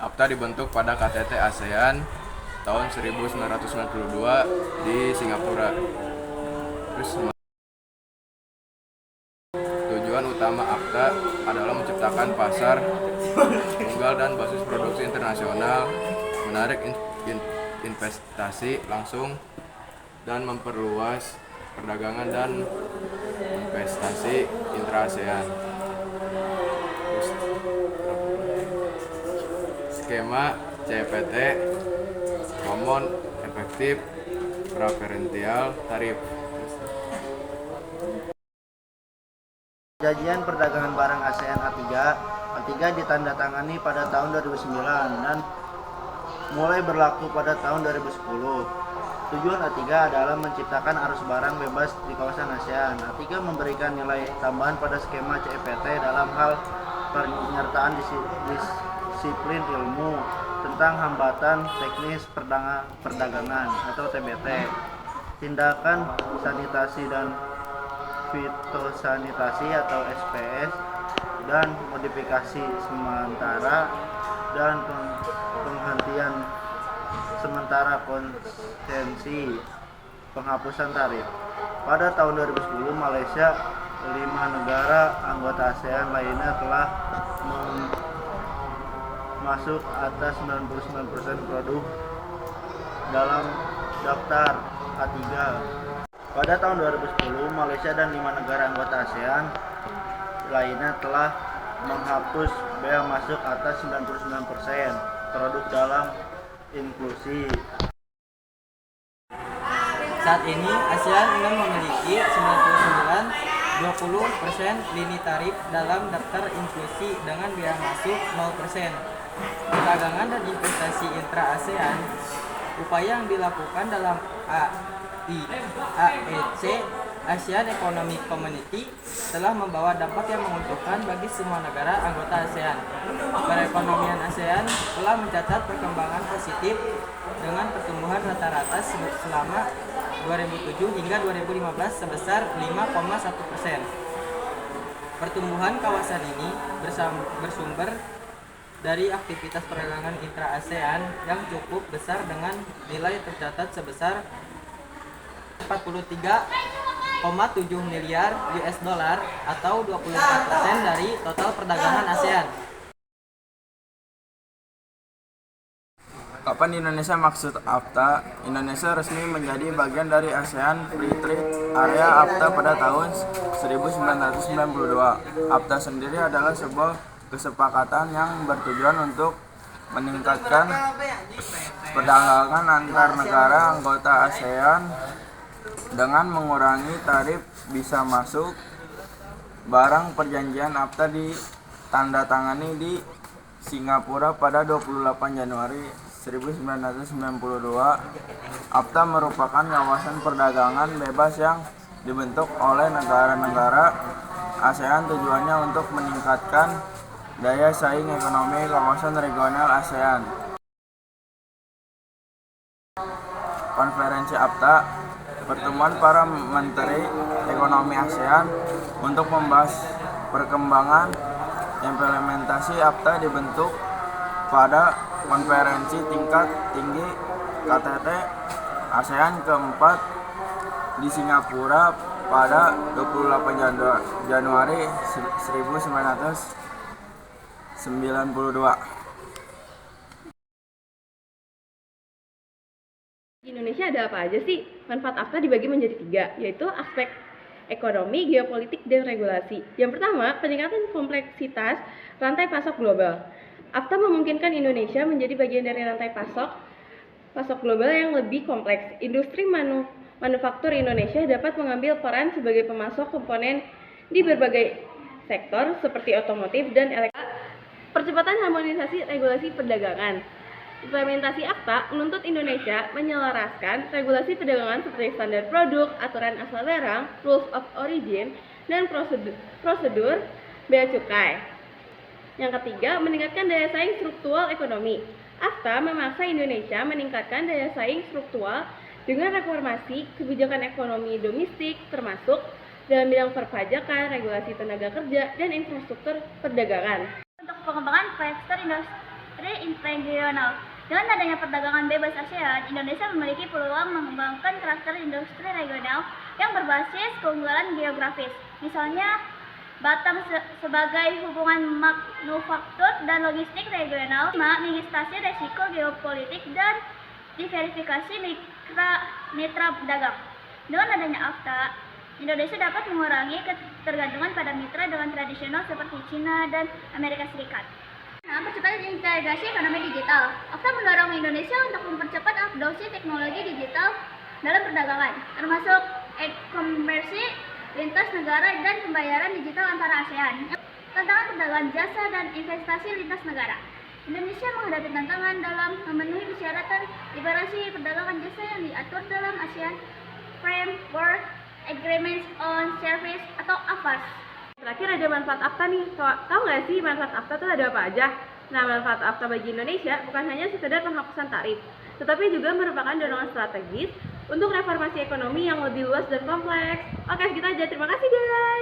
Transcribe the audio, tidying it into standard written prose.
AFTA dibentuk pada KTT ASEAN tahun 1992 di Singapura. Terus tujuan utama AFTA adalah menciptakan pasar tunggal dan basis produksi internasional, menarik investasi langsung, dan memperluas perdagangan dan investasi intra-ASEAN. Skema CPT Common Effective Preferential Tariff. Perjanjian Perdagangan Barang ASEAN A3 ditandatangani pada tahun 2009 dan mulai berlaku pada tahun 2010. Tujuan A3 adalah menciptakan arus barang bebas di kawasan ASEAN. A3 memberikan nilai tambahan pada skema CPT dalam hal penyertaan disiplin ilmu tentang hambatan teknis perdagangan atau TBT, tindakan sanitasi dan fitosanitasi atau SPS, dan modifikasi sementara dan penghentian sementara konsesi penghapusan tarif. Pada tahun 2010, Malaysia, 5 negara anggota ASEAN lainnya telah masuk atas 99% produk dalam daftar A3. Pada tahun 2010, Malaysia dan 5 negara anggota ASEAN lainnya telah menghapus bea masuk atas 99% produk dalam inklusi. Saat ini ASEAN memiliki 99,20% lini tarif dalam daftar inklusi dengan bea masuk 0%. Perdagangan dan investasi intra-ASEAN, upaya yang dilakukan dalam AEC ASEAN Economic Community telah membawa dampak yang menguntungkan bagi semua negara anggota ASEAN. Perekonomian ASEAN telah mencatat perkembangan positif dengan pertumbuhan rata-rata selama 2007 hingga 2015 sebesar 5,1%. Pertumbuhan kawasan ini bersumber dari aktivitas perdagangan intra-ASEAN yang cukup besar dengan nilai tercatat sebesar 43,7 miliar US dollar atau 24% dari total perdagangan ASEAN. Kapan Indonesia maksud AFTA? Indonesia resmi menjadi bagian dari ASEAN Free Trade Area AFTA pada tahun 1992. AFTA sendiri adalah sebuah kesepakatan yang bertujuan untuk meningkatkan perdagangan antar negara anggota ASEAN dengan mengurangi tarif bisa masuk barang. Perjanjian AFTA ditandatangani di Singapura pada 28 Januari 1992. AFTA merupakan kawasan perdagangan bebas yang dibentuk oleh negara-negara ASEAN, tujuannya untuk meningkatkan daya saing ekonomi kawasan regional ASEAN. Konferensi AFTA, pertemuan para menteri ekonomi ASEAN untuk membahas perkembangan implementasi AFTA dibentuk pada konferensi tingkat tinggi KTT ASEAN keempat di Singapura pada 28 Januari 1992. Di Indonesia ada apa aja sih? Manfaat AFTA dibagi menjadi 3, yaitu aspek ekonomi, geopolitik, dan regulasi. Yang pertama, peningkatan kompleksitas rantai pasok global. AFTA memungkinkan Indonesia menjadi bagian dari rantai pasok global yang lebih kompleks. Industri manufaktur Indonesia dapat mengambil peran sebagai pemasok komponen di berbagai sektor seperti otomotif dan elektronik. Percepatan harmonisasi regulasi perdagangan. Implementasi AFTA menuntut Indonesia menyelaraskan regulasi perdagangan seperti standar produk, aturan asal barang, rules of origin, dan prosedur bea cukai. Yang ketiga, meningkatkan daya saing struktural ekonomi. AFTA memaksa Indonesia meningkatkan daya saing struktural dengan reformasi kebijakan ekonomi domestik, termasuk dalam bidang perpajakan, regulasi tenaga kerja, dan infrastruktur perdagangan. Untuk pengembangan proyek industri regional. Dengan adanya perdagangan bebas ASEAN, Indonesia memiliki peluang mengembangkan karakter industri regional yang berbasis keunggulan geografis. Misalnya, Batam sebagai hubungan manufaktur dan logistik regional, mengantisipasi resiko geopolitik dan diverifikasi mitra dagang. Dengan adanya AFTA, Indonesia dapat mengurangi ketergantungan pada mitra dengan tradisional seperti China dan Amerika Serikat. Percepatan integrasi ekonomi digital. AFTA mendorong Indonesia untuk mempercepat adopsi teknologi digital dalam perdagangan, termasuk e-commerce lintas negara dan pembayaran digital antara ASEAN. Tantangan perdagangan jasa dan investasi lintas negara. Indonesia menghadapi tantangan dalam memenuhi persyaratan liberalisasi perdagangan jasa yang diatur dalam ASEAN Framework Agreements on Service atau AFAS. Terakhir ada manfaat AFTA nih. Tahu nggak sih manfaat AFTA itu ada apa aja? Nah, manfaat AFTA bagi Indonesia bukan hanya sekedar penghapusan tarif, tetapi juga merupakan dorongan strategis untuk reformasi ekonomi yang lebih luas dan kompleks. Oke, segitu aja. Terima kasih guys.